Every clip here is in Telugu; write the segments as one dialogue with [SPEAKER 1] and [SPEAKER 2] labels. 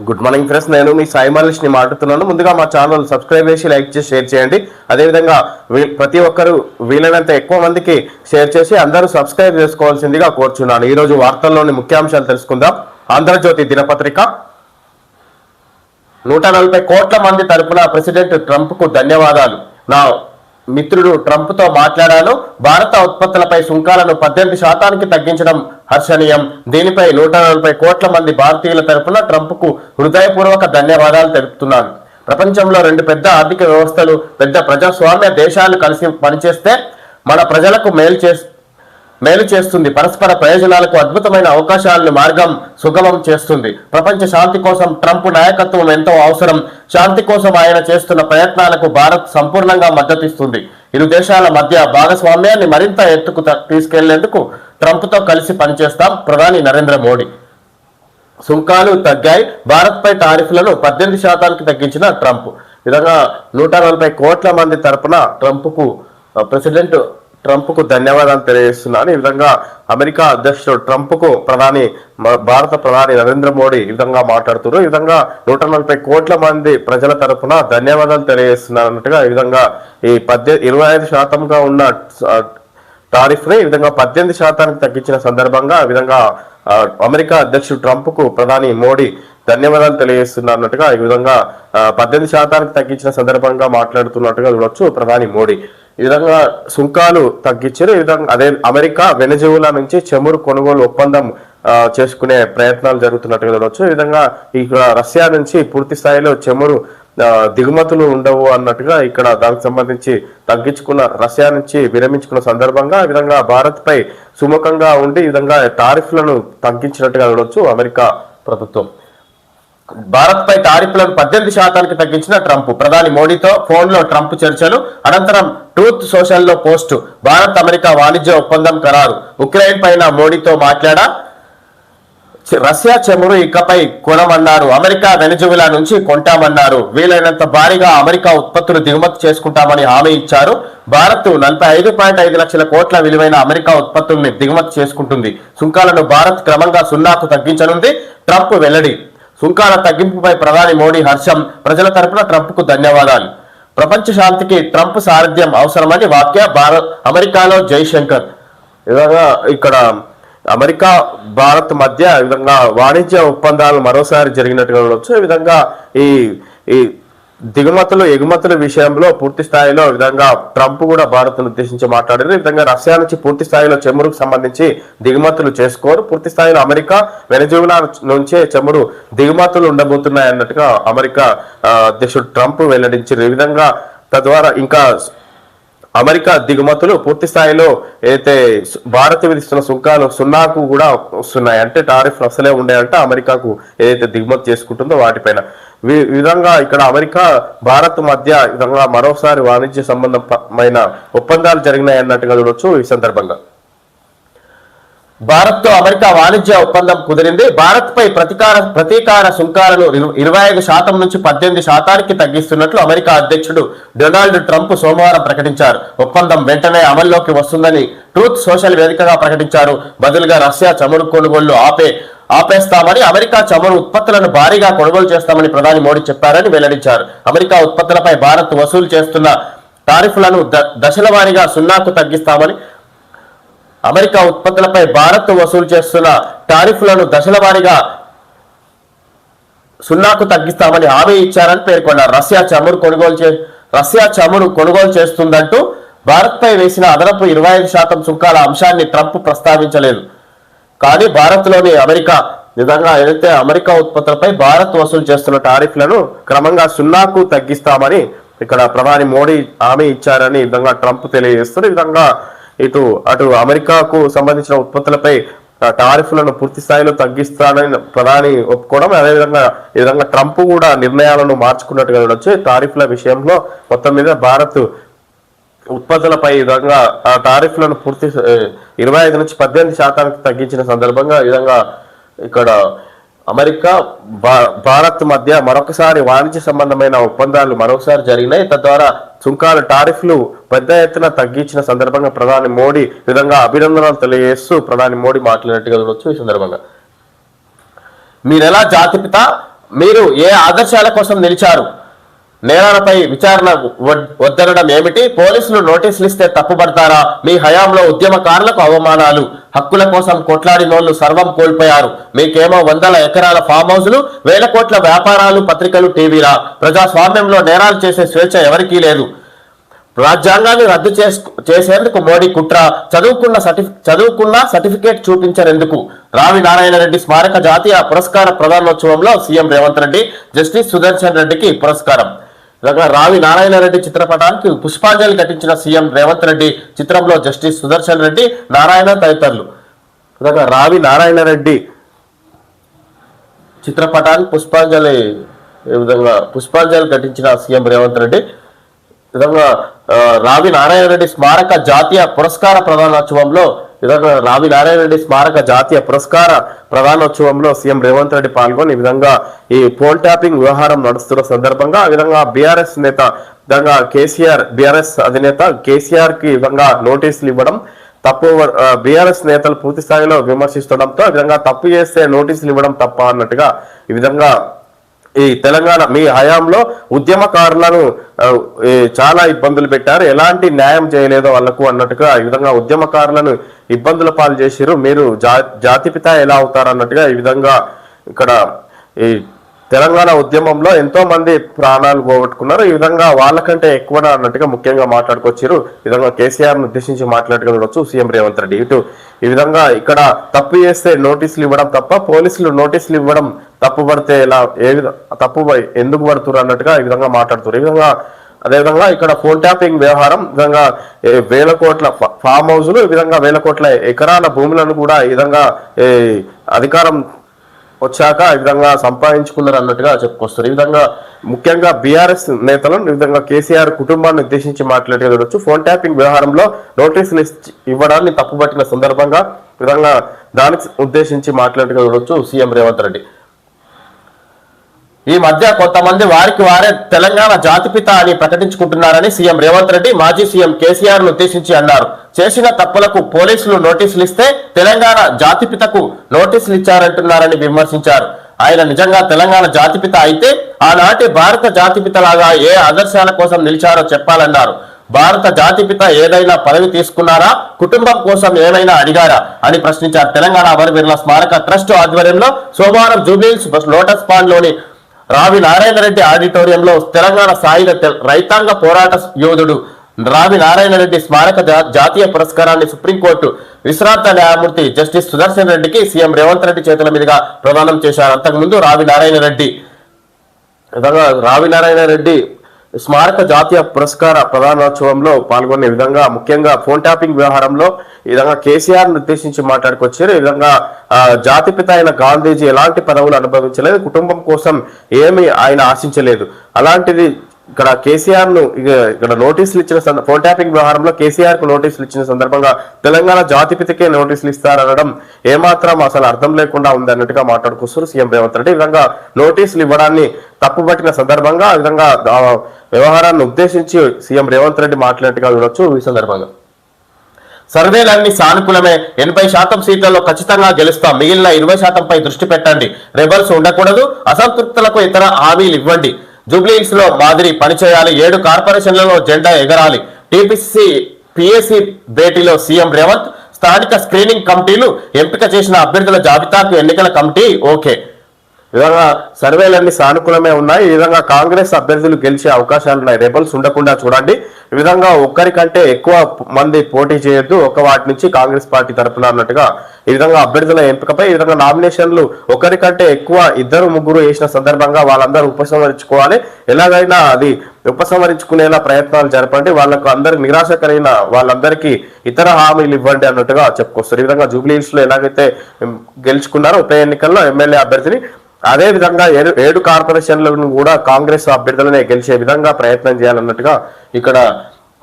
[SPEAKER 1] గుడ్ మార్నింగ్ ఫ్రెండ్స్, నేను మీ సాయి మల్లేష్ ని మాట్లాడుతున్నాను. ముందుగా మా ఛానల్ సబ్స్క్రైబ్ చేసి లైక్ చేసి షేర్ చేయండి. అదేవిధంగా ప్రతి ఒక్కరు వీలైనంత ఎక్కువ మందికి షేర్ చేసి అందరూ సబ్స్క్రైబ్ చేసుకోవాల్సిందిగా కోరుచున్నాను. ఈ రోజు వార్తల్లోని ముఖ్యాంశాలు తెలుసుకుందాం. ఆంధ్రజ్యోతి దినపత్రిక 140 కోట్ల మంది తరపున ప్రెసిడెంట్ ట్రంప్ కు ధన్యవాదాలు. నా మిత్రుడు ట్రంప్ తో మాట్లాడాను. భారత ఉత్పత్తులపై సుంకాలను 18% తగ్గించడం హర్షణీయం. దీనిపై 140 కోట్ల మంది భారతీయుల తరపున ట్రంప్ కు హృదయపూర్వక ధన్యవాదాలు తెలుపుతున్నాను. ప్రపంచంలో రెండు పెద్ద ఆర్థిక వ్యవస్థలు, పెద్ద ప్రజాస్వామ్య దేశాలు కలిసి పనిచేస్తే మన ప్రజలకు మేలు చేస్తుంది. పరస్పర ప్రయోజనాలకు అద్భుతమైన అవకాశాలను మార్గం సుగమం చేస్తుంది. ప్రపంచ శాంతి కోసం ట్రంప్ నాయకత్వం ఎంతో అవసరం. శాంతి కోసం ఆయన చేస్తున్న ప్రయత్నాలకు భారత్ సంపూర్ణంగా మద్దతిస్తుంది. ఇరు దేశాల మధ్య భాగస్వామ్యాన్ని మరింత ఎత్తుకు తీసుకెళ్లేందుకు ట్రంప్తో కలిసి పనిచేస్తాం. ప్రధాని నరేంద్ర మోడీ. సుంకాలు తగ్గాయి. భారత్ పై టారిఫ్లను 18% తగ్గించిన ట్రంప్. విధంగా 140 కోట్ల మంది తరపున ప్రెసిడెంట్ ట్రంప్ కు ధన్యవాదాలు తెలియజేస్తున్నాను. ఈ విధంగా అమెరికా అధ్యక్షుడు ట్రంప్ కు భారత ప్రధాని నరేంద్ర మోడీ ఈ విధంగా మాట్లాడుతున్నారు. ఈ విధంగా 140 కోట్ల మంది ప్రజల తరపున ధన్యవాదాలు తెలియజేస్తున్నారు అన్నట్టుగా ఈ విధంగా ఈ 25% ఉన్న టారిఫ్ ని ఈ విధంగా 18% తగ్గించిన సందర్భంగా ఈ విధంగా అమెరికా అధ్యక్షుడు ట్రంప్ కు ప్రధాని మోడీ ధన్యవాదాలు తెలియజేస్తున్నారు అన్నట్టుగా ఈ విధంగా 18% తగ్గించిన సందర్భంగా మాట్లాడుతున్నట్టుగా చూడొచ్చు ప్రధాని మోడీ. ఈ విధంగా సుంకాలు తగ్గించారు. ఈ విధంగా అదే అమెరికా వెనజులా నుంచి చమురు కొనుగోలు ఒప్పందం చేసుకునే ప్రయత్నాలు జరుగుతున్నట్టుగా చూడవచ్చు. ఈ విధంగా ఇక్కడ రష్యా నుంచి పూర్తి స్థాయిలో చమురు దిగుమతులు ఉండవు అన్నట్టుగా ఇక్కడ దానికి సంబంధించి రష్యా నుంచి విరమించుకున్న సందర్భంగా ఈ విధంగా భారత్ పై సుముఖంగా ఉండి ఈ విధంగా టారిఫ్లను తగ్గించినట్టుగా చూడవచ్చు అమెరికా ప్రభుత్వం. భారత్ పై టారిఫ్లను 18% తగ్గించిన ట్రంప్. ప్రధాని మోడీతో ఫోన్ లో ట్రంప్ చర్చలు. అనంతరం ట్రూత్ సోషల్ లో పోస్టు. భారత్ అమెరికా వాణిజ్య ఒప్పందం ఖరారు. ఉక్రెయిన్ పైన మోడీతో మాట్లాడా. రష్యా చమురు ఇకపై కొనమన్నారు. అమెరికా వెనజువెలా నుంచి కొంటామన్నారు. వీలైనంత భారీగా అమెరికా ఉత్పత్తులు దిగుమతి చేసుకుంటామని హామీ ఇచ్చారు. భారత్ 45.5 లక్షల కోట్ల విలువైన అమెరికా ఉత్పత్తుల్ని దిగుమతి చేసుకుంటుంది. సుంకాలను భారత్ క్రమంగా 0కు తగ్గించనుంది. ట్రంప్ వెల్లడి. సుంకాల తగ్గింపుపై ప్రధాని మోడీ హర్షం. ప్రజల తరపున ట్రంప్ కు ధన్యవాదాలు. ప్రపంచ శాంతికి ట్రంప్ సారథ్యం అవసరమని వ్యాఖ్య. అమెరికాలో జైశంకర్. ఇక్కడ అమెరికా భారత్ మధ్య ఈ విధంగా వాణిజ్య ఒప్పందాలు మరోసారి జరిగినట్టుగా చూడవచ్చు. ఈ విధంగా ఈ దిగుమతులు ఎగుమతుల విషయంలో పూర్తి స్థాయిలో ఈ విధంగా ట్రంప్ కూడా భారత్ను ఉద్దేశించి మాట్లాడారు. ఈ విధంగా రష్యా నుంచి పూర్తి స్థాయిలో చమురుకు సంబంధించి దిగుమతులు చేసుకోరు. పూర్తి స్థాయిలో అమెరికా వెనజువెలా నుంచే చమురు దిగుమతులు ఉండబోతున్నాయి అన్నట్టుగా అమెరికా అధ్యక్షుడు ట్రంప్ వెల్లడించారు. ఈ విధంగా తద్వారా ఇంకా అమెరికా దిగుమతులు పూర్తి స్థాయిలో ఏదైతే భారత్ విధిస్తున్న సుంకాలు 0కు కూడా వస్తున్నాయి. అంటే టారిఫ్ అసలే ఉండేయంటే అమెరికాకు ఏదైతే దిగుమతి చేసుకుంటుందో వాటిపైన. విధంగా ఇక్కడ అమెరికా భారత్ మధ్య విధంగా మరోసారి వాణిజ్య సంబంధమైన ఒప్పందాలు జరిగినాయి అన్నట్టుగా చూడొచ్చు. ఈ సందర్భంగా భారత్ తో అమెరికా వాణిజ్య ఒప్పందం కుదిరింది. భారత్ పై ప్రతీకార సుంకాలను 25% నుంచి 18%కి తగ్గిస్తున్నట్లు అమెరికా అధ్యక్షుడు డొనాల్డ్ ట్రంప్ సోమవారం ప్రకటించారు. ఒప్పందం వెంటనే అమల్లోకి వస్తుందని ట్రూత్ సోషల్ వేదికగా ప్రకటించారు. బదులుగా రష్యా చమురు కొనుగోళ్లు ఆపేస్తామని, అమెరికా చమురు ఉత్పత్తులను భారీగా కొనుగోలు చేస్తామని ప్రధాని మోడీ చెప్పారని వెల్లడించారు. అమెరికా ఉత్పత్తులపై భారత్ వసూలు చేస్తున్న టారిఫ్లను దశల వారీగా 0కు తగ్గిస్తామని, అమెరికా ఉత్పత్తులపై భారత్ వసూలు చేస్తున్న టారిఫ్లను దశల వారీగా 0కు తగ్గిస్తామని హామీ ఇచ్చారని పేర్కొన్నారు. రష్యా చమురు కొనుగోలు చేస్తుందంటూ భారత్ పై వేసిన అదనపు 25% సుంకాల అంశాన్ని ట్రంప్ ప్రస్తావించలేదు. కానీ భారత్లోని విధంగా ఏదైతే అమెరికా ఉత్పత్తులపై భారత్ వసూలు చేస్తున్న టారిఫ్లను క్రమంగా 0కు తగ్గిస్తామని ఇక్కడ ప్రధాని మోడీ హామీ ఇచ్చారని ఈ విధంగా ట్రంప్ తెలియజేస్తారు. ఈ విధంగా అటు అమెరికాకు సంబంధించిన ఉత్పత్తులపై టారిఫ్లను పూర్తి స్థాయిలో తగ్గిస్తానని ప్రధాని ఒప్పుకోవడం, అదేవిధంగా ఈ విధంగా ట్రంప్ కూడా నిర్ణయాలను మార్చుకున్నట్టుగా చూడొచ్చు. టారిఫ్ల విషయంలో మొత్తం మీద భారత్ ఉత్పత్తులపై ఈ విధంగా ఆ టారిఫ్లను 25 నుంచి 18%కి తగ్గించిన సందర్భంగా ఈ విధంగా ఇక్కడ అమెరికా భారత్ మధ్య మరొకసారి వాణిజ్య సంబంధమైన ఒప్పందాలు మరొకసారి జరిగినాయి. తద్వారా సుంకాల టారిఫ్లు పెద్ద ఎత్తున తగ్గించిన సందర్భంగా ప్రధాని మోడీ విధంగా అభినందనలు తెలియజేస్తూ ప్రధాని మోడీ మాట్లాడినట్టుగా చూడొచ్చు. ఈ సందర్భంగా మీరెలా జాతిపిత మీరు ఏ ఆదర్శాల కోసం నిలిచారు? నేరాలపై విచారణ వద్దనడం ఏమిటి? పోలీసులు నోటీసులు ఇస్తే తప్పుపడతారా? మీ హయాంలో ఉద్యమకారులకు అవమానాలు, హక్కుల కోసం కొట్లాడినోళ్లు సర్వం కోల్పోయారు. మీకేమో వందల ఎకరాల ఫామ్ హౌజులు, వేల కోట్ల వ్యాపారాలు, పత్రికలు, టీవీలా? ప్రజాస్వామ్యంలో నేరాలు చేసే స్వేచ్ఛ ఎవరికీ లేదు. రాజ్యాంగాన్ని రద్దు చేసేందుకు మోడీ కుట్ర. చదువుకున్న సర్టిఫికేట్ చూపించరెందుకు? రావి నారాయణ రెడ్డి స్మారక జాతీయ పురస్కార ప్రదానోత్సవంలో సీఎం రేవంత్ రెడ్డి, జస్టిస్ సుదర్శన్ రెడ్డికి పురస్కారం. రావి నారాయణ రెడ్డి చిత్రపటానికి పుష్పాంజలి ఘటించిన సీఎం రేవంత్ రెడ్డి, చిత్రంలో జస్టిస్ సుదర్శన్ రెడ్డి, నారాయణ తదితరులు. రావి నారాయణ రెడ్డి చిత్రపటానికి పుష్పాంజలి ఘటించిన సీఎం రేవంత్ రెడ్డి. విధంగా రావి నారాయణ రెడ్డి స్మారక జాతీయ పురస్కార ప్రదానోత్సవంలో రావి నారాయణ రెడ్డి స్మారక జాతీయ పురస్కార ప్రదానోత్సవంలో సీఎం రేవంత్ రెడ్డి పాల్గొని ఈ విధంగా ఈ పోల్ ట్యాపింగ్ వ్యవహారం నడుస్తున్న సందర్భంగా ఈ విధంగా బీఆర్ఎస్ నేత విధంగా బీఆర్ఎస్ అధినేత కేసీఆర్ కి విధంగా నోటీసులు ఇవ్వడం తప్పు, బీఆర్ఎస్ నేతలు పూర్తి స్థాయిలో విమర్శిస్తుండడంతో ఈ విధంగా తప్పు చేస్తే నోటీసులు ఇవ్వడం తప్ప అన్నట్టుగా ఈ విధంగా ఈ తెలంగాణ మీ హయాంలో ఉద్యమకారులను చాలా ఇబ్బందులు పెట్టారు, ఎలాంటి న్యాయం చేయలేదో వాళ్లకు అన్నట్టుగా ఈ విధంగా ఉద్యమకారులను ఇబ్బందుల పాలు చేసిరు, మీరు జాతిపిత ఎలా అవుతారు అన్నట్టుగా ఈ విధంగా ఇక్కడ ఈ తెలంగాణ ఉద్యమంలో ఎంతో మంది ప్రాణాలు పోగొట్టుకున్నారు. ఈ విధంగా వాళ్ళకంటే ఎక్కువ అన్నట్టుగా ముఖ్యంగా మాట్లాడుకొచ్చారు. ఈ విధంగా కేసీఆర్ ను ఉద్దేశించి మాట్లాడుకోవచ్చు సీఎం రేవంత్ రెడ్డి. ఇటు ఈ విధంగా ఇక్కడ తప్పు చేస్తే నోటీసులు ఇవ్వడం తప్ప, పోలీసులు నోటీసులు ఇవ్వడం తప్పు పడితే ఎలా, తప్పు ఎందుకు పడుతున్నారు అన్నట్టుగా ఈ విధంగా మాట్లాడుతున్నారు. ఈ విధంగా అదేవిధంగా ఇక్కడ ఫోన్ ట్యాపింగ్ వ్యవహారం విధంగా వేల కోట్ల ఫామ్ హౌస్లు, ఈ విధంగా వేల కోట్ల ఎకరాల భూములను కూడా ఈ విధంగా అధికారం వచ్చాక ఈ విధంగా సంపాదించుకున్నారు అన్నట్టుగా చెప్పుకొస్తారు. ఈ విధంగా ముఖ్యంగా బీఆర్ఎస్ నేతలను ఈ విధంగా కేసీఆర్ కుటుంబాన్ని ఉద్దేశించి మాట్లాడే చూడొచ్చు. ఫోన్ ట్యాపింగ్ వ్యవహారంలో నోటీసులు ఇవ్వడాన్ని తప్పుపట్టిన సందర్భంగా విధంగా దానికి ఉద్దేశించి మాట్లాడే చూడొచ్చు సీఎం రేవంత్ రెడ్డి. ఈ మధ్య కొంతమంది వారికి వారే తెలంగాణ జాతిపిత అని ప్రకటించుకుంటున్నారని సీఎం రేవంత్ రెడ్డి మాజీ సీఎం కేసీఆర్ ను ఉద్దేశించి అన్నారు. చేసిన తప్పులకు పోలీసులు నోటీసులు ఇస్తే తెలంగాణ జాతిపితకు నోటీసులు ఇచ్చారంటున్నారని విమర్శించారు. ఆయన నిజంగా తెలంగాణ జాతిపిత అయితే ఆనాటి భారత జాతిపిత లాగా ఏ ఆదర్శాల కోసం నిలిచారో చెప్పాలన్నారు. భారత జాతిపిత ఏదైనా పదవి తీసుకున్నారా, కుటుంబం కోసం ఏమైనా అడిగారా అని ప్రశ్నించారు. తెలంగాణ అమరవీరుల స్మారక ట్రస్ట్ ఆధ్వర్యంలో సోమవారం జూబ్లీహిల్స్ లోటస్ పాండ్ లోని రావి నారాయణ రెడ్డి ఆడిటోరియంలో తెలంగాణ సాయుధ రైతాంగ పోరాట యోధుడు రావి నారాయణ రెడ్డి స్మారక జాతీయ పురస్కారాన్ని సుప్రీంకోర్టు విశ్రాంత న్యాయమూర్తి జస్టిస్ సుదర్శన్ రెడ్డికి సీఎం రేవంత్ రెడ్డి చేతుల మీదుగా ప్రదానం చేశారు. అంతకుముందు రావి నారాయణ రెడ్డి స్మారక జాతీయ పురస్కార ప్రదానోత్సవంలో పాల్గొనే విధంగా ముఖ్యంగా ఫోన్ ట్యాపింగ్ వ్యవహారంలో ఈ విధంగా కేసీఆర్ ను ఉద్దేశించి మాట్లాడుకొచ్చారు. ఈ విధంగా జాతిపిత అయిన గాంధీజీ ఎలాంటి పదవులు అనుభవించలేదు, కుటుంబం కోసం ఏమి ఆయన ఆశించలేదు. అలాంటిది ఇక్కడ కేసీఆర్ ను ఇక్కడ నోటీసులు ఇచ్చిన ఫోన్ ట్యాపింగ్ వ్యవహారంలో కేసీఆర్ కు నోటీసులు ఇచ్చిన సందర్భంగా తెలంగాణ జాతిపితకే నోటీసులు ఇస్తారనడం ఏమాత్రం అసలు అర్థం లేకుండా ఉంది అన్నట్టుగా మాట్లాడుకొస్తారు సీఎం రేవంత్ రెడ్డి. ఈ విధంగా నోటీసులు ఇవ్వడాన్ని తప్పుపట్టిన సందర్భంగా ఈ విధంగా వ్యవహారాన్ని ఉద్దేశించి సీఎం రేవంత్ రెడ్డి మాట్లాడినట్టుగా చూడొచ్చు. ఈ సందర్భంగా సర్వేలన్నీ సానుకూలమే, 80% సీట్లలో ఖచ్చితంగా గెలుస్తాం, మిగిలిన 20%పై దృష్టి పెట్టండి, రెబల్స్ ఉండకూడదు, అసంతృప్తులకు ఇతర హామీలు ఇవ్వండి, జూబ్లీహిల్స్ లో మాదిరి పనిచేయాలి, 7 కార్పొరేషన్లలో జెండా ఎగరాలి, టీపీసీ పిఎస్సి భేటీలో సీఎం రేవంత్, స్థానిక స్క్రీనింగ్ కమిటీలు, ఎంపిక చేసిన అభ్యర్థుల జాబితాకు ఎన్నికల కమిటీ ఓకే. ఈ విధంగా సర్వేలన్నీ సానుకూలమే ఉన్నాయి. ఈ విధంగా కాంగ్రెస్ అభ్యర్థులు గెలిచే అవకాశాలు ఉన్నాయి, రెబల్స్ ఉండకుండా చూడండి. ఈ విధంగా ఒక్కరికంటే ఎక్కువ మంది పోటీ చేయొద్దు, ఒక వాటి నుంచి కాంగ్రెస్ పార్టీ తరఫున అన్నట్టుగా ఈ విధంగా అభ్యర్థుల ఎంపికపై ఈ విధంగా నామినేషన్లు ఒకరికంటే ఎక్కువ 2-3 వేసిన సందర్భంగా వాళ్ళందరూ ఉపసంహరించుకోవాలి, ఎలాగైనా అది ఉపసంహరించుకునేలా ప్రయత్నాలు జరపండి, వాళ్ళకు అందరికి నిరాశ కలిగిన వాళ్ళందరికీ ఇతర హామీలు ఇవ్వండి అన్నట్టుగా చెప్పుకొస్తారు. ఈ విధంగా జూబ్లీహిల్స్ లో ఎలాగైతే గెలుచుకున్నారో ఉప ఎన్నికల్లో ఎమ్మెల్యే అభ్యర్థిని, అదే విధంగా 7 కార్పొరేషన్లను కూడా కాంగ్రెస్ అభ్యర్థులనే గెలిచే విధంగా ప్రయత్నం చేయాలన్నట్టుగా ఇక్కడ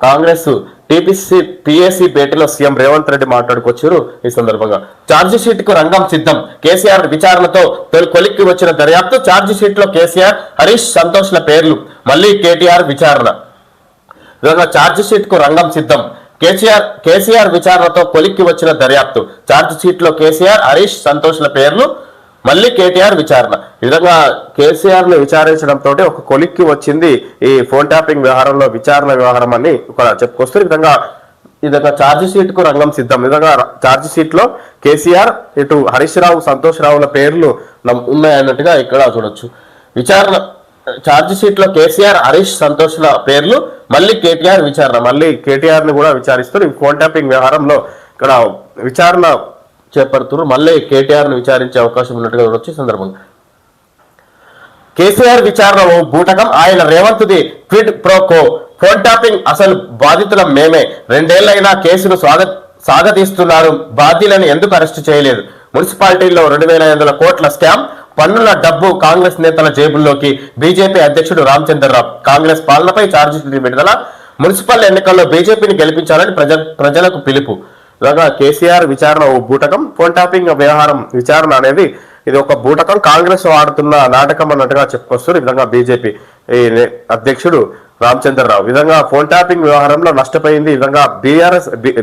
[SPEAKER 1] కాంగ్రెస్ టీపీసీ పిఎస్సి భేటీలో సీఎం రేవంత్ రెడ్డి మాట్లాడుకొచ్చారు. ఈ సందర్భంగా ఛార్జీ షీట్ కు రంగం సిద్ధం, కేసీఆర్ విచారణతో కొలిక్కి వచ్చిన దర్యాప్తు, ఛార్జీ షీట్ లో కేసీఆర్, హరీష్ సంతోష్ల పేర్లు, మళ్లీ కేటీఆర్ విచారణ. విధంగా ఛార్జీ షీట్ కు రంగం సిద్ధం, కేసీఆర్ విచారణతో కొలిక్కి వచ్చిన దర్యాప్తు, ఛార్జ్ షీట్ లో కేసీఆర్, హరీష్ సంతోష్ల పేర్లు, మళ్ళీ కేటీఆర్ విచారణ. ఈ విధంగా కేసీఆర్ ను విచారించడంతో ఒక కొలిక్కి వచ్చింది ఈ ఫోన్ ట్యాపింగ్ వ్యవహారంలో విచారణ వ్యవహారం అని చెప్పుకొస్తూ ఈ విధంగా ఛార్జ్ షీట్ కు రంగం సిద్ధం. ఈ విధంగా ఛార్జ్ షీట్ లో కేసీఆర్, ఇటు హరీష్ రావు, సంతోష్ రావుల పేర్లు ఉన్నాయన్నట్టుగా ఇక్కడ చూడొచ్చు. విచారణ ఛార్జ్ షీట్ లో కేసీఆర్, హరీష్, సంతోష్ల పేర్లు, మళ్ళీ కేటీఆర్ విచారణ. మళ్ళీ కేటీఆర్ ని కూడా విచారిస్తారు. ఈ ఫోన్ ట్యాపింగ్ వ్యవహారంలో ఇక్కడ విచారణ చేపడుతున్నారు. మళ్ళీ కేటీఆర్ ను విచారించే అవకాశం ఉన్నట్టుగా చూడొచ్చు. ఈ సందర్భంగా కేసీఆర్ విచారణ ఓ బూటకం, ఆయన Revanth the quid pro quo, phone tapping అసలు బాధితుల మేమే, 2 ఏళ్లైనా కేసును సాగతీస్తున్నారు, బాధ్యులను ఎందుకు అరెస్టు చేయలేదు, మున్సిపాలిటీల్లో 2,500 కోట్ల స్కామ్, పన్నుల డబ్బు కాంగ్రెస్ నేతల జేబుల్లోకి, బీజేపీ అధ్యక్షుడు రామచంద్రరావు, కాంగ్రెస్ పాలనపై ఛార్జిషీట్ విడుదల, మున్సిపల్ ఎన్నికల్లో బీజేపీని గెలిపించాలని ప్రజలకు పిలుపు. ఇలాగా కేసీఆర్ విచారణ ఓ బూటకం, ఫోన్ ట్యాపింగ్ వ్యవహారం విచారణ అనేది ఇది ఒక బూటకం, కాంగ్రెస్ ఆడుతున్న నాటకం అన్నట్టుగా చెప్పుకొస్తారు. ఈ విధంగా బీజేపీ అధ్యక్షుడు రామచంద్రరావు ఈ విధంగా ఫోన్ ట్యాపింగ్ వ్యవహారంలో నష్టపోయింది. ఈ విధంగా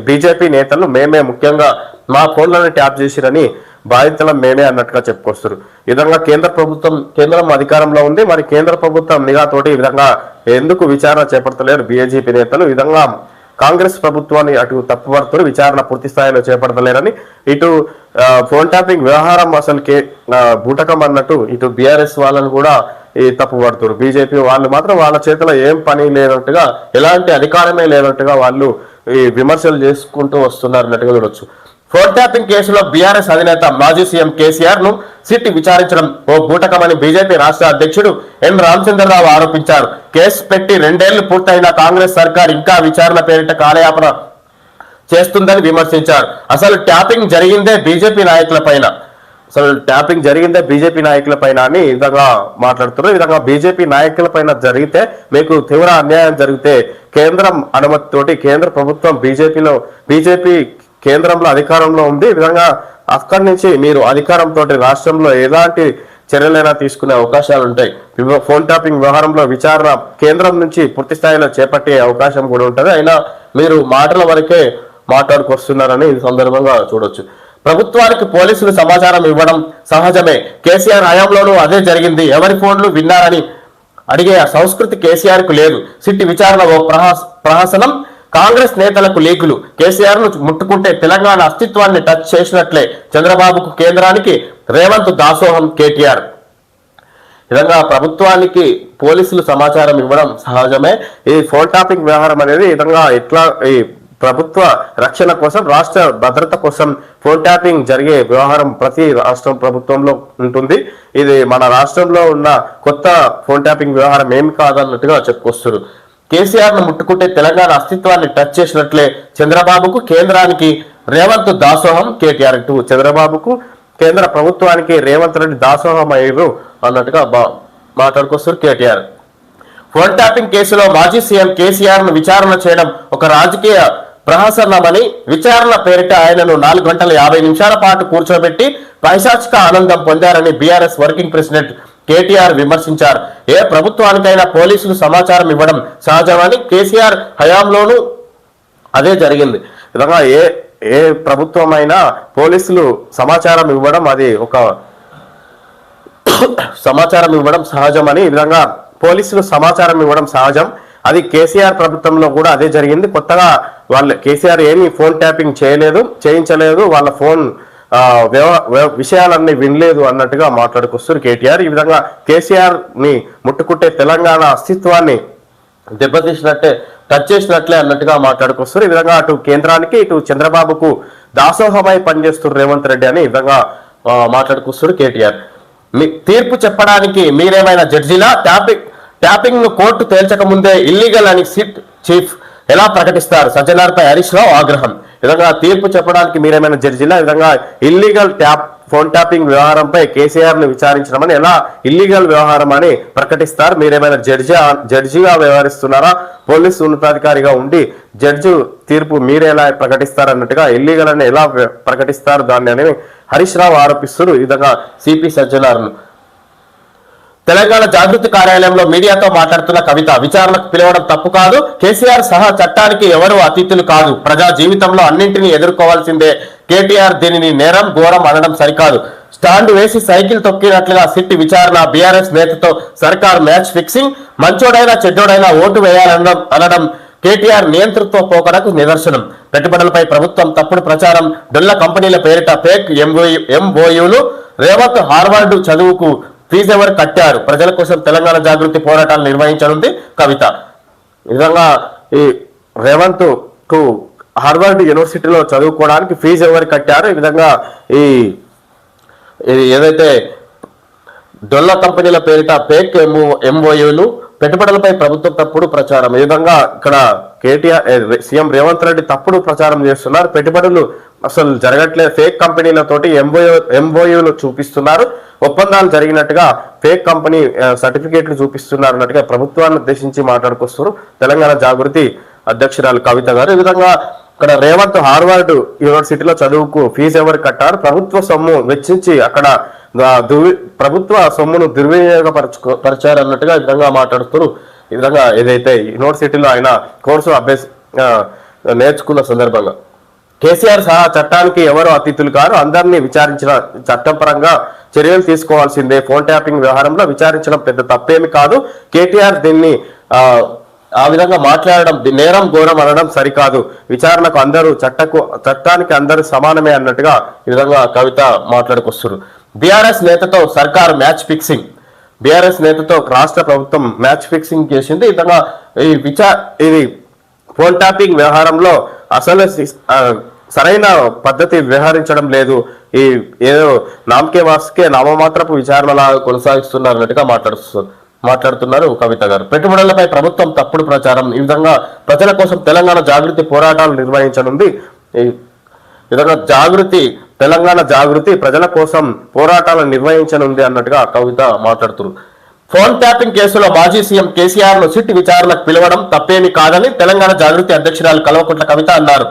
[SPEAKER 1] బీజేపీ నేతలు మేమే, ముఖ్యంగా మా ఫోన్లను ట్యాప్ చేసిరని బాధితుల మేమే అన్నట్టుగా చెప్పుకొస్తారు. ఈ విధంగా కేంద్రం అధికారంలో ఉంది, మరి కేంద్ర ప్రభుత్వం నిఘాతోటి ఈ విధంగా ఎందుకు విచారణ చేపడతలేరు బీజేపీ నేతలు. ఈ విధంగా కాంగ్రెస్ ప్రభుత్వాన్ని అటు తప్పుపడుతూ విచారణ పూర్తి స్థాయిలో చేపడతలేరని, ఇటు ఫోన్ ట్యాపింగ్ వ్యవహారం అసలు బూటకం అన్నట్టు ఇటు బీఆర్ఎస్ వాళ్ళని కూడా ఈ తప్పుపడుతున్నారు. బీజేపీ వాళ్ళు మాత్రం వాళ్ళ చేతిలో ఏం పని లేనట్టుగా, ఎలాంటి అధికారమే లేనట్టుగా వాళ్ళు ఈ విమర్శలు చేసుకుంటూ వస్తున్నారు అన్నట్టుగా చూడొచ్చు. ఫోన్ ట్యాపింగ్ కేసులో బీఆర్ఎస్ అధినేత మాజీ సీఎం కేసీఆర్ ను సిట్ విచారించడం ఓ బూటకమని బీజేపీ రాష్ట్ర అధ్యక్షుడు ఎన్ రామచంద్రరావు ఆరోపించారు. కేసు పెట్టి 2 ఏళ్లు పూర్తయిన కాంగ్రెస్ సర్కార్ ఇంకా విచారణ పేరిట కాలయాపన చేస్తుందని విమర్శించారు. అసలు ట్యాపింగ్ జరిగిందే బీజేపీ నాయకుల పైన అని ఈ విధంగా మాట్లాడుతున్నారు. ఈ విధంగా బీజేపీ నాయకుల పైన జరిగితే, మీకు తీవ్ర అన్యాయం జరిగితే కేంద్రం అనుమతితోటి కేంద్ర ప్రభుత్వం బీజేపీ కేంద్రంలో అధికారంలో ఉంది. ఈ విధంగా అక్కడి నుంచి మీరు అధికారంతో రాష్ట్రంలో ఎలాంటి చర్యలైనా తీసుకునే అవకాశాలు ఉంటాయి. ఫోన్ ట్యాపింగ్ వ్యవహారంలో విచారణ కేంద్రం నుంచి పూర్తి స్థాయిలో చేపట్టే అవకాశం కూడా ఉంటుంది. అయినా మీరు మాటల వరకే మాట్లాడుకొస్తున్నారని ఈ సందర్భంగా చూడొచ్చు. ప్రభుత్వానికి పోలీసులు సమాచారం ఇవ్వడం సహజమే, కేసీఆర్ హయాంలోనూ అదే జరిగింది, ఎవరి ఫోన్లు విన్నారని అడిగే సంస్కృతి కేసీఆర్ కు లేదు. సిట్టి విచారణ ఓ ప్రహసనం, కాంగ్రెస్ నేతలకు లీకులు, కేసీఆర్ ను ముట్టుకుంటే తెలంగాణ అస్తిత్వాన్ని టచ్ చేసినట్లే, చంద్రబాబుకు కేంద్రానికి రేవంత్ దాసోహం కేటీఆర్. విధంగా ప్రభుత్వానికి పోలీసులు సమాచారం ఇవ్వడం సహజమే. ఈ ఫోన్ ట్యాపింగ్ వ్యవహారం అనేది విధంగా ఈ ప్రభుత్వ రక్షణ కోసం, రాష్ట్ర భద్రత కోసం ఫోన్ ట్యాపింగ్ జరిగే వ్యవహారం ప్రతి రాష్ట్రం ప్రభుత్వంలో ఉంటుంది. ఇది మన రాష్ట్రంలో ఉన్న కొత్త ఫోన్ ట్యాపింగ్ వ్యవహారం ఏమి కాదన్నట్టుగా చెప్పుకొస్తారు. కేసీఆర్ ను ముట్టుకుంటే తెలంగాణ అస్తిత్వాన్ని టచ్ చేసినట్లే, చంద్రబాబుకు కేంద్రానికి రేవంత్ దాసోహం కేటీఆర్. ఇటు చంద్రబాబుకు కేంద్ర ప్రభుత్వానికి రేవంత్ రెడ్డి దాసోహం అయ్యారు అన్నట్టుగా మాట్లాడుకొస్తారు కేటీఆర్. ఫోన్ ట్యాపింగ్ కేసులో మాజీ సీఎం కేసీఆర్ ను విచారణ చేయడం ఒక రాజకీయ ప్రహసనమని, విచారణ పేరిట ఆయనను 4 గంటల 50 నిమిషాల పాటు కూర్చోబెట్టి పైశాచిక ఆనందం పొందారని బీఆర్ఎస్ వర్కింగ్ ప్రెసిడెంట్ కేటీఆర్ విమర్శించారు. ఏ ప్రభుత్వానికైనా పోలీసులు సమాచారం ఇవ్వడం సహజమని, కేసీఆర్ హయాంలోనూ అదే జరిగింది. విధంగా ఏ ప్రభుత్వమైనా పోలీసులు సమాచారం ఇవ్వడం సమాచారం ఇవ్వడం సహజమని, ఈ విధంగా పోలీసులు సమాచారం ఇవ్వడం సహజం, అది కేసీఆర్ ప్రభుత్వంలో కూడా అదే జరిగింది. కొత్తగా కేసీఆర్ ఏమీ ఫోన్ ట్యాపింగ్ చేయించలేదు, వాళ్ళ ఫోన్ విషయాలన్నీ వినలేదు అన్నట్టుగా మాట్లాడుకొస్తారు కేటీఆర్. ఈ విధంగా కేసీఆర్ ని ముట్టుకుంటే తెలంగాణ అస్తిత్వాన్ని దెబ్బతీసినట్టే, టచ్ చేసినట్లే అన్నట్టుగా మాట్లాడుకొస్తారు. ఈ విధంగా అటు కేంద్రానికి ఇటు చంద్రబాబుకు దాసోహమై పనిచేస్తున్నారు రేవంత్ రెడ్డి అని ఈ విధంగా మాట్లాడుకొస్తారు కేటీఆర్. తీర్పు చెప్పడానికి మీరేమైనా జడ్జిలా? ట్యాపింగ్ ను కోర్టు తేల్చక ముందే ఇల్లీగల్ అని సిట్ చీఫ్ ఎలా ప్రకటిస్తారు? సజ్జనార్పై హరీష్ రావు ఆగ్రహం. విధంగా తీర్పు చెప్పడానికి మీరేమైనా జడ్జిలా? విధంగా ఇల్లీగల్ ఫోన్ ట్యాపింగ్ వ్యవహారంపై కేసీఆర్ ను విచారించడం ఎలా ఇల్లీగల్ వ్యవహారం అని ప్రకటిస్తారు? మీరేమైనా జడ్జిగా వ్యవహరిస్తున్నారా? పోలీసు ఉన్నతాధికారిగా ఉండి జడ్జి తీర్పు మీరెలా ప్రకటిస్తారన్నట్టుగా ఇల్లీగల్ అని ఎలా ప్రకటిస్తారు దాన్ని అని హరీష్ రావు ఆరోపిస్తారు. ఈ విధంగా సిపి సజ్జనార్ను తెలంగాణ జాగృతి కార్యాలయంలో మీడియాతో మాట్లాడుతున్న కవిత, విచారణకు పిలవడం తప్పు కాదు, కేసీఆర్ సహా చట్టానికి ఎవరు అతిథులు కాదు, ప్రజా జీవితంలో అన్నింటినీ ఎదుర్కోవాల్సిందే, కేటీఆర్ దీనిని నేరం ఘోరం అనడం సరికాదు, స్టాండ్ వేసి సైకిల్ తొక్కినట్లుగా సిట్ విచారణ, బీఆర్ఎస్ నేతతో సర్కార్ మ్యాచ్ ఫిక్సింగ్, మంచోడైనా చెడ్డోడైనా ఓటు వేయాలనడం అనడం కేటీఆర్ నియంతృత్వ పోకడకు నిదర్శనం. పెట్టుబడులపై ప్రభుత్వం తప్పుడు ప్రచారం, డొల్ల కంపెనీల పేరిట ఫేక్ ఎంఓయూలు, రేవంత్ హార్వర్డ్ చదువుకు ఫీజు ఎవరు కట్టారు, ప్రజల కోసం తెలంగాణ జాగృతి పోరాటాలు నిర్వహించనుంది కవిత. ఈ విధంగా ఈ రేవంత్ కు హార్వర్డ్ యూనివర్సిటీలో చదువుకోవడానికి ఫీజు ఎవరు కట్టారు, ఈ విధంగా ఈ ఏదైతే డొల్ల కంపెనీల పేరిట ఫేక్ ఎంఓయూలు, పెట్టుబడులపై ప్రభుత్వం తప్పుడు ప్రచారం, ఈ విధంగా ఇక్కడ కేటీఆర్ సీఎం రేవంత్ రెడ్డి తప్పుడు ప్రచారం చేస్తున్నారు. పెట్టుబడులు అసలు జరగట్లేదు, ఫేక్ కంపెనీలతోటి ఎంఓయూలు చూపిస్తున్నారు, ఒప్పందాలు జరిగినట్టుగా ఫేక్ కంపెనీ సర్టిఫికేట్లు చూపిస్తున్నారు అన్నట్టుగా ప్రభుత్వాన్ని ఉద్దేశించి మాట్లాడుకొస్తారు తెలంగాణ జాగృతి అధ్యక్షురాలు కవిత గారు. ఈ విధంగా ఇక్కడ రేవంత్ హార్వర్డ్ యూనివర్సిటీలో చదువుకు ఫీజు ఎవరు కట్టారు, ప్రభుత్వ సొమ్ము వెచ్చించి అక్కడ ప్రభుత్వ సొమ్మును దుర్వినియోగపరిచారు అన్నట్టుగా ఈ విధంగా మాట్లాడుతున్నారు. ఈ విధంగా ఏదైతే యూనివర్సిటీలో ఆయన కోర్సు నేర్చుకున్న సందర్భంగా కేసీఆర్ సహా చట్టానికి ఎవరు అతిథులు కారు, అందరినీ విచారించిన చట్టపరంగా చర్యలు తీసుకోవాల్సిందే, ఫోన్ ట్యాపింగ్ వ్యవహారంలో విచారించడం పెద్ద తప్పేమి కాదు, కేటీఆర్ దీన్ని ఆ విధంగా మాట్లాడడం నేరం ఘోరం అనడం సరికాదు, విచారణకు అందరూ చట్టానికి అందరూ సమానమే అన్నట్టుగా ఈ విధంగా కవిత మాట్లాడుకొస్తారు. బీఆర్ఎస్ నేతతో సర్కారు మ్యాచ్ ఫిక్సింగ్, బీఆర్ఎస్ నేతతో రాష్ట్ర ప్రభుత్వం మ్యాచ్ ఫిక్సింగ్ చేసింది. ఈ విధంగా ఇది ఫోన్ ట్యాపింగ్ వ్యవహారంలో అసలు సరైన పద్ధతి వ్యవహరించడం లేదు, ఈ ఏదో నామకే వాసుకే నామమాత్రపు విచారణలా కొనసాగిస్తున్నారు అన్నట్టుగా మాట్లాడుతున్నారు కవిత గారు. పెట్టుబడులపై ప్రభుత్వం తప్పుడు ప్రచారం, ఈ విధంగా ప్రజల కోసం తెలంగాణ జాగృతి పోరాటాలు నిర్వహించనుంది. ఈ విధంగా తెలంగాణ జాగృతి ప్రజల కోసం పోరాటాలు నిర్వహించనుంది అన్నట్టుగా కవిత మాట్లాడుతున్నారు. ఫోన్ ట్యాపింగ్ కేసులో మాజీ సీఎం కేసీఆర్ ను సిట్ విచారణకు పిలవడం తప్పేమీ కాదని తెలంగాణ జాగృతి అధ్యక్షురాలు కల్వకుంట్ల కవిత అన్నారు.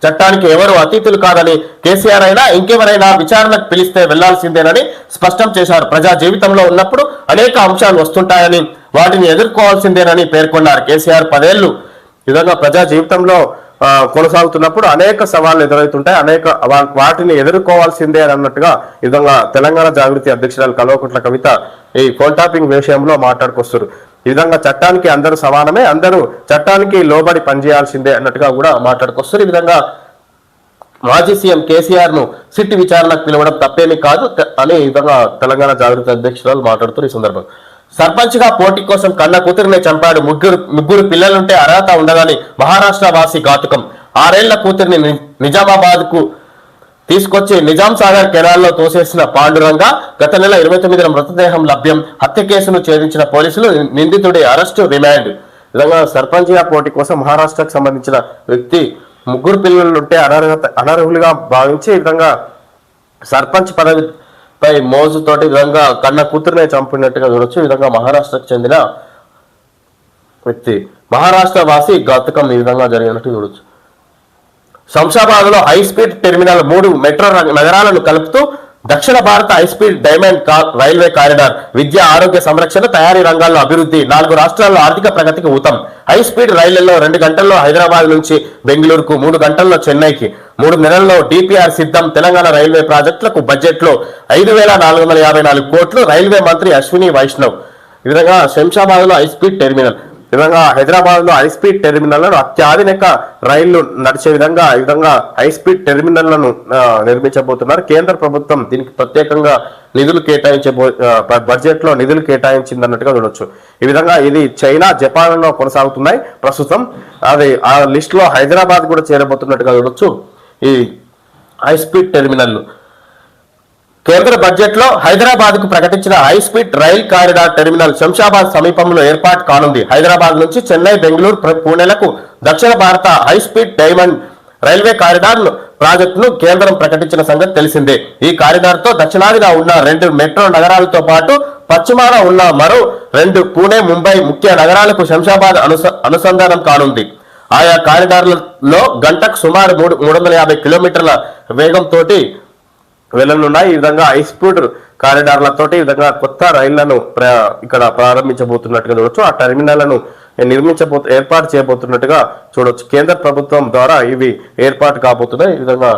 [SPEAKER 1] చట్టానికి ఎవరు అతీతులు కాదని, కేసీఆర్ అయినా ఇంకెవరైనా విచారణకు పిలిస్తే వెళ్లాల్సిందేనని స్పష్టం చేశారు. ప్రజా జీవితంలో ఉన్నప్పుడు అనేక అంశాలు వస్తుంటాయని, వాటిని ఎదుర్కోవాల్సిందేనని పేర్కొన్నారు. కేసీఆర్ 10 ఏళ్లు విధంగా ప్రజా జీవితంలో కొనసాగుతున్నప్పుడు అనేక సవాళ్లు ఎదురవుతుంటాయి, వాటిని ఎదుర్కోవాల్సిందే అని అన్నట్టుగా ఈ విధంగా తెలంగాణ జాగృతి అధ్యక్షురాలు కల్వకుంట్ల కవిత ఈ ఫోన్ ట్యాపింగ్ విషయంలో మాట్లాడుకొస్తారు. ఈ విధంగా చట్టానికి అందరూ సమానమే, అందరూ చట్టానికి లోబడి పనిచేయాల్సిందే అన్నట్టుగా కూడా మాట్లాడుకొస్తారు. ఈ విధంగా మాజీ సీఎం కేసీఆర్ ను సిట్ విచారణకు పిలవడం తప్పేమీ కాదు అని ఈ విధంగా తెలంగాణ జాగృతి అధ్యక్షురాలు మాట్లాడుతూ ఈ సందర్భంగా సర్పంచ్ గా పోటీ కోసం కన్న కూతురునే చంపాడు, ముగ్గురు పిల్లలుంటే అర్హత ఉండదని మహారాష్ట్ర వాసి ఘాతుకం. 6 ఏళ్ల కూతురిని నిజామాబాద్ కు తీసుకొచ్చి నిజాం సాగర్ కెనాల్లో తోసేసిన పాండురంగ గత నెల 29న మృతదేహం లభ్యం. హత్య కేసును ఛేదించిన పోలీసులు నిందితుడి అరెస్టు, రిమాండ్. విధంగా సర్పంచ్ గా పోటీ కోసం మహారాష్ట్రకు సంబంధించిన వ్యక్తి ముగ్గురు పిల్లలుంటే అనర్హులుగా భావించి ఈ విధంగా సర్పంచ్ పదవిపై మోజుతోటి విధంగా కన్న కూతురునే చంపినట్టుగా చూడొచ్చు. ఈ విధంగా మహారాష్ట్రకు చెందిన వ్యక్తి, మహారాష్ట్ర వాసి ఘాతుకం ఈ విధంగా జరిగినట్టు చూడొచ్చు. శంషాబాద్ లో హై స్పీడ్ టెర్మినల్ 3 మెట్రో నగరాలను కలుపుతూ దక్షిణ భారత హైస్పీడ్ డైమండ్ రైల్వే కారిడార్, విద్య, ఆరోగ్య సంరక్షణ, తయారీ రంగాల్లో అభివృద్ధి, 4 రాష్ట్రాల్లో ఆర్థిక ప్రగతికి ఊతం. హై స్పీడ్ రైళ్లలో 2 గంటల్లో హైదరాబాద్ నుంచి బెంగళూరుకు, 3 గంటల్లో చెన్నైకి, 3 నెలల్లో డిపిఆర్ సిద్ధం. తెలంగాణ రైల్వే ప్రాజెక్టులకు బడ్జెట్ లో 5,454 కోట్లు. రైల్వే మంత్రి అశ్విని వైష్ణవ్. ఈ విధంగా శంషాబాద్ లో హై స్పీడ్ టెర్మినల్, ఈ విధంగా హైదరాబాద్ లో హై స్పీడ్ టెర్మినల్లను అత్యాధునిక రైళ్లు నడిచే విధంగా ఈ విధంగా హై స్పీడ్ టెర్మినల్లను నిర్మించబోతున్నారు. కేంద్ర ప్రభుత్వం దీనికి ప్రత్యేకంగా నిధులు బడ్జెట్ లో నిధులు కేటాయించింది అన్నట్టుగా చూడొచ్చు. ఈ విధంగా ఇది చైనా, జపాన్ లో కొనసాగుతున్నాయి ప్రస్తుతం. అది ఆ లిస్ట్ లో హైదరాబాద్ కూడా చేరబోతున్నట్టుగా చూడొచ్చు. ఈ హై స్పీడ్ టెర్మినల్ కేంద్ర బడ్జెట్ లో హైదరాబాద్ కు ప్రకటించిన high speed rail corridor terminal Shamshabad సమీపంలో ఏర్పాటు కానుంది. హైదరాబాద్ నుంచి చెన్నై, బెంగళూరు, పూణేలకు దక్షిణ భారత high speed diamond railway corridor ప్రాజెక్టును కేంద్రం ప్రకటించిన సంగతి తెలిసిందే. ఈ కారిడార్ తో దక్షిణాదిన ఉన్న 2 మెట్రో నగరాలతో పాటు పశ్చిమాన ఉన్న మరో 2 పూణే, ముంబై ముఖ్య నగరాలకు శంషాబాద్ అనుసంధానం కానుంది. ఆయా కారిడార్లలో గంటకు సుమారు 350 కిలోమీటర్ల వేగంతో వెళ్ళనున్నాయి. ఈ విధంగా హై స్పీడ్ కారిడార్లతో ఈ విధంగా కొత్త రైళ్లను ఇక్కడ ప్రారంభించబోతున్నట్టుగా చూడొచ్చు. ఆ టెర్మినల్లను ఏర్పాటు చేయబోతున్నట్టుగా చూడొచ్చు. కేంద్ర ప్రభుత్వం ద్వారా ఇవి ఏర్పాటు కాబోతున్నాయి. ఈ విధంగా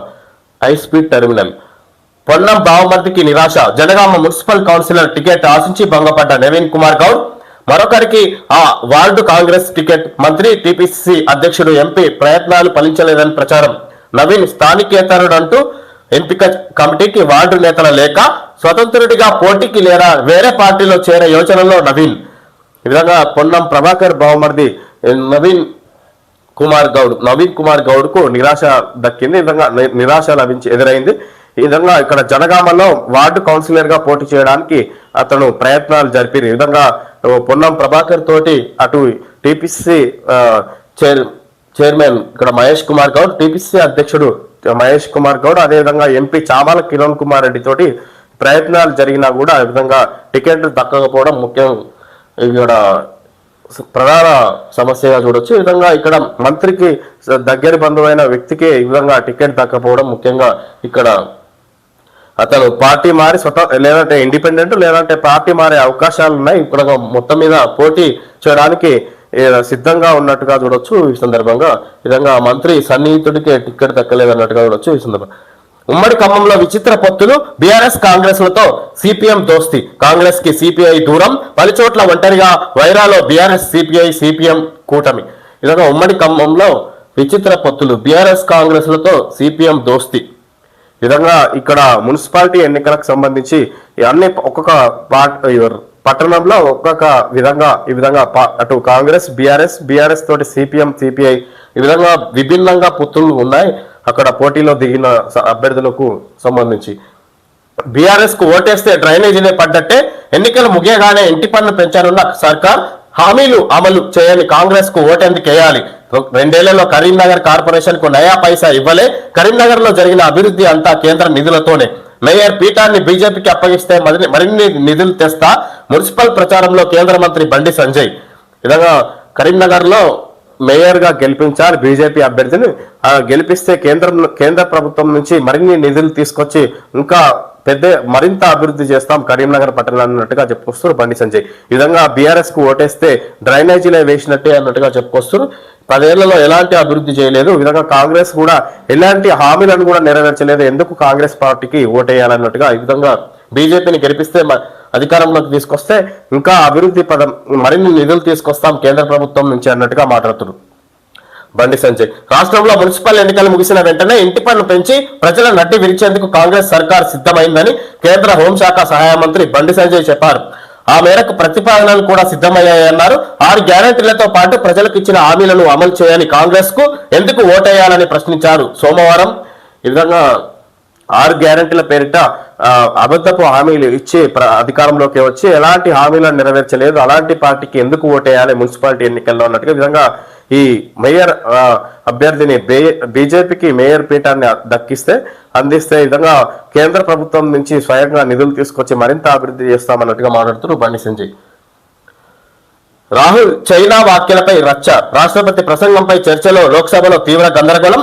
[SPEAKER 1] హై స్పీడ్ టెర్మినల్ పొన్నం బావమర్దికి నిరాశ. జనగామ మున్సిపల్ కౌన్సిలర్ టికెట్ ఆశించి భంగపడ్డ నవీన్ కుమార్ గౌడ్. మరొకరికి ఆ వార్డు కాంగ్రెస్ టికెట్. మంత్రి టీపీసీసీ అధ్యక్షుడు ఎంపీ ప్రయత్నాలు ఫలించలేదని ప్రచారం. నవీన్ స్థానికేతరుడంటూ ఎంపిక కమిటీకి వార్డు నేతల లేక, స్వతంత్రుడిగా పోటీకి లేదా వేరే పార్టీలో చేరే యోచనలో నవీన్. ఈ విధంగా పొన్నం ప్రభాకర్ బావమర్ది నవీన్ కుమార్ గౌడ్ కు నిరాశ దక్కింది. ఈ విధంగా నిరాశ ఎదురైంది. ఈ విధంగా ఇక్కడ జనగామలో వార్డు కౌన్సిలర్ గా పోటీ చేయడానికి అతను ప్రయత్నాలు జరిపారు. ఈ విధంగా పొన్నం ప్రభాకర్ తోటి అటు టీపీసీ చైర్మన్ ఇక్కడ మహేష్ కుమార్ గౌడ్, టీపీసీ అధ్యక్షుడు మహేష్ కుమార్ గౌడ్, అదేవిధంగా ఎంపీ చామల కిరణ్ కుమార్ రెడ్డి తోటి ప్రయత్నాలు జరిగినా కూడా ఈ విధంగా టికెట్ దక్కకపోవడం ముఖ్యం ఇక్కడ ప్రధాన సమస్యగా చూడొచ్చు. ఈ విధంగా ఇక్కడ మంత్రికి దగ్గర బంధువైన వ్యక్తికి ఈ విధంగా టికెట్ దక్కపోవడం ముఖ్యంగా ఇక్కడ అతను పార్టీ మారి లేదంటే ఇండిపెండెంట్ లేదంటే పార్టీ మారే అవకాశాలు ఉన్నాయి. ఇక్కడ మొత్తం మీద పోటీ చేయడానికి సిద్ధంగా ఉన్నట్టుగా చూడొచ్చు. ఈ సందర్భంగా విధంగా మంత్రి సన్నిహితుడికి టికెట్ దక్కలేదన్నట్టుగా చూడొచ్చు. ఈ సందర్భంగా ఉమ్మడి ఖమ్మంలో విచిత్ర పొత్తులు. బీఆర్ఎస్ కాంగ్రెస్ లతో సిపిఎం దోస్తి. కాంగ్రెస్ కి సిపిఐ దూరం. పలుచోట్ల ఒంటరిగా. వైరాలో బీఆర్ఎస్ సిపిఎం కూటమి. విధంగా ఉమ్మడి ఖమ్మంలో విచిత్ర పొత్తులు. బీఆర్ఎస్ కాంగ్రెస్ లతో సిపిఎం దోస్తి. విధంగా ఇక్కడ మున్సిపాలిటీ ఎన్నికలకు సంబంధించి అన్ని ఒక్కొక్క పట్టణంలో ఒక్కొక్క విధంగా ఈ విధంగా అటు కాంగ్రెస్ బీఆర్ఎస్ తోటి సిపిఐ ఈ విధంగా విభిన్నంగా పొత్తులు ఉన్నాయి అక్కడ పోటీలో దిగిన అభ్యర్థులకు సంబంధించి. బీఆర్ఎస్ కు ఓటేస్తే డ్రైనేజీనే పడ్డట్టే. ఎన్నికలు ముగియగానే ఇంటి పన్ను పెంచానున్న సర్కార్. హామీలు అమలు చేయని కాంగ్రెస్ కు ఓటెందుకు వేయాలి? 2 ఏళ్లలో కరీంనగర్ కార్పొరేషన్ కు నయా పైసా ఇవ్వలే. కరీంనగర్ లో జరిగిన అభివృద్ధి అంతా కేంద్ర నిధులతోనే. మేయర్ పీఠాన్ని బీజేపీకి అప్పగిస్తే మరిన్ని నిధులు తెస్తా. మున్సిపల్ ప్రచారంలో కేంద్ర మంత్రి బండి సంజయ్. విధంగా కరీంనగర్ లో మేయర్ గా గెలిపించాలి బీజేపీ అభ్యర్థిని. గెలిపిస్తే కేంద్ర ప్రభుత్వం నుంచి మరిన్ని నిధులు తీసుకొచ్చి ఇంకా మరింత అభివృద్ధి చేస్తాం కరీంనగర్ పట్టణాన్ని అన్నట్టుగా చెప్పుకొస్తారు బండి సంజయ్. ఈ విధంగా బీఆర్ఎస్ కు ఓటేస్తే డ్రైనేజీలే వేసినట్టే అన్నట్టుగా చెప్పుకొస్తారు. 10 ఏళ్లలో ఎలాంటి అభివృద్ధి చేయలేదు. ఈ విధంగా కాంగ్రెస్ కూడా ఎలాంటి హామీలను కూడా నెరవేర్చలేదు. ఎందుకు కాంగ్రెస్ పార్టీకి ఓటేయాలన్నట్టుగా ఈ విధంగా బీజేపీని గెలిపిస్తే అధికారంలోకి తీసుకొస్తే ఇంకా అభివృద్ధి మరిన్ని నిధులు తీసుకొస్తాం కేంద్ర ప్రభుత్వం నుంచి అన్నట్టుగా మాట్లాడుతున్నారు బండి సంజయ్. రాష్ట్రంలో మున్సిపల్ ఎన్నికలు ముగిసిన వెంటనే ఇంటి పన్ను పెంచి ప్రజల నడ్డి విరిచేందుకు కాంగ్రెస్ సర్కార్ సిద్ధమైందని కేంద్ర హోంశాఖ సహాయ మంత్రి బండి సంజయ్ చెప్పారు. ఆ మేరకు ప్రతిపాదనలు కూడా సిద్ధమయ్యాయన్నారు. 6 గ్యారెంటీలతో పాటు ప్రజలకు ఇచ్చిన హామీలను అమలు చేయని కాంగ్రెస్ కు ఎందుకు ఓటేయాలని ప్రశ్నించారు సోమవారం. ఈ విధంగా 6 గ్యారెంటీల పేరిట అబద్ధపు హామీలు ఇచ్చి అధికారంలోకి వచ్చి ఎలాంటి హామీలను నెరవేర్చలేదు. అలాంటి పార్టీకి ఎందుకు ఓటేయాలి మున్సిపాలిటీ ఎన్నికల్లో అన్నట్టుగా విధంగా ఈ మేయర్ అభ్యర్థిని బీజేపీకి మేయర్ పీఠాన్ని అందిస్తే ఈ విధంగా కేంద్ర ప్రభుత్వం నుంచి స్వయంగా నిధులు తీసుకొచ్చి మరింత అభివృద్ధి చేస్తామన్నట్టుగా మాట్లాడుతున్నారు బండి సంజయ్. రాహుల్ చైనా వ్యాఖ్యలపై రచ్చ. రాష్ట్రపతి ప్రసంగంపై చర్చలో లోక్సభలో తీవ్ర గందరగోళం.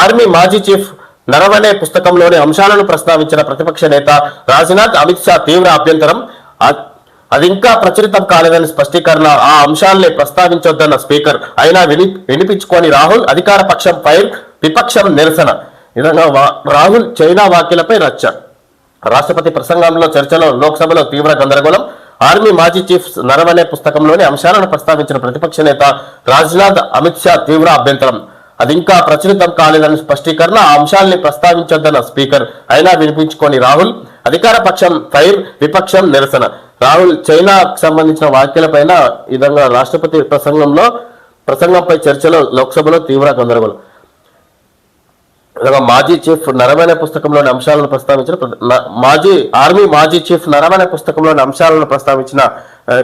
[SPEAKER 1] ఆర్మీ మాజీ చీఫ్ నరవణే పుస్తకంలోని అంశాలను ప్రస్తావించిన ప్రతిపక్ష నేత రాజ్నాథ్, అమిత్ షా తీవ్ర అభ్యంతరం. అది ఇంకా ప్రచురితం కాలేదని స్పష్టీకరణ. ఆ అంశాల్ని ప్రస్తావించొద్దన్న స్పీకర్. అయినా వినిపించుకొని రాహుల్. అధికార పక్షం ఫైర్, విపక్షం నిరసన. విధంగా రాహుల్ చైనా వ్యాఖ్యలపై రచ్చ. రాష్ట్రపతి ప్రసంగంలో చర్చలో లోక్సభలో తీవ్ర గందరగోళం. ఆర్మీ మాజీ చీఫ్ నరవణే పుస్తకంలోని అంశాలను ప్రస్తావించిన ప్రతిపక్ష నేత రాజ్నాథ్, అమిత్ షా తీవ్ర అభ్యంతరం. అది ఇంకా ప్రచురితం కాలేదని స్పష్టీకరణ. ఆ అంశాల్ని ప్రస్తావించొద్దన్న స్పీకర్. అయినా వినిపించుకొని రాహుల్. అధికార పక్షం ఫైర్, విపక్షం నిరసన. రాహుల్ చైనాకు సంబంధించిన వ్యాఖ్యలపైన ఈ విధంగా రాష్ట్రపతి ప్రసంగంపై చర్చలో లోక్సభలో తీవ్ర గందరగోళం. మాజీ చీఫ్ నరవణే పుస్తకంలోని అంశాలను ప్రస్తావించిన ఆర్మీ మాజీ చీఫ్ నరవణే పుస్తకంలోని అంశాలను ప్రస్తావించిన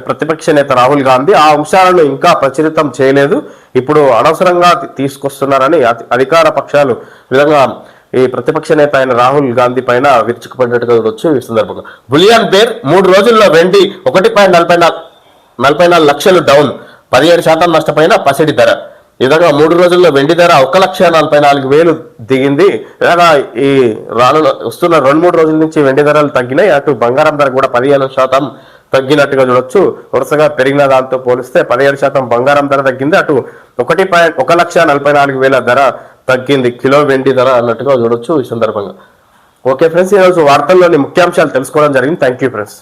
[SPEAKER 1] ప్రతిపక్ష నేత రాహుల్ గాంధీ ఆ అంశాలను ఇంకా ప్రచురితం చేయలేదు, ఇప్పుడు అనవసరంగా తీసుకొస్తున్నారని అధికార పక్షాలు విధంగా ఈ ప్రతిపక్ష నేత అయిన రాహుల్ గాంధీ పైన విరుచుకుపడినట్టుగా చూడొచ్చు. ఈ సందర్భంగా బులియన్ బేర్ 3 రోజుల్లో వెండి 1.44 లక్షలు డౌన్, 17% నష్టపోయిన పసిడి ధర. ఈ విధంగా 3 రోజుల్లో వెండి ధర 1,44,000 దిగింది. ఇలాగా ఈ వస్తున్న 2-3 రోజుల నుంచి వెండి ధరలు తగ్గినాయి. అటు బంగారం ధర కూడా 15% తగ్గినట్టుగా చూడొచ్చు. వరుసగా పెరిగిన దాంతో పోలిస్తే 17% బంగారం ధర తగ్గింది. అటు 1,44,000 ధర తగ్గింది కిలో వెండి ధర అన్నట్టుగా చూడొచ్చు. ఈ సందర్భంగా ఓకే ఫ్రెండ్స్, ఈరోజు వార్తల్లోని ముఖ్యాంశాలు తెలుసుకోవడం జరిగింది. Thank you friends.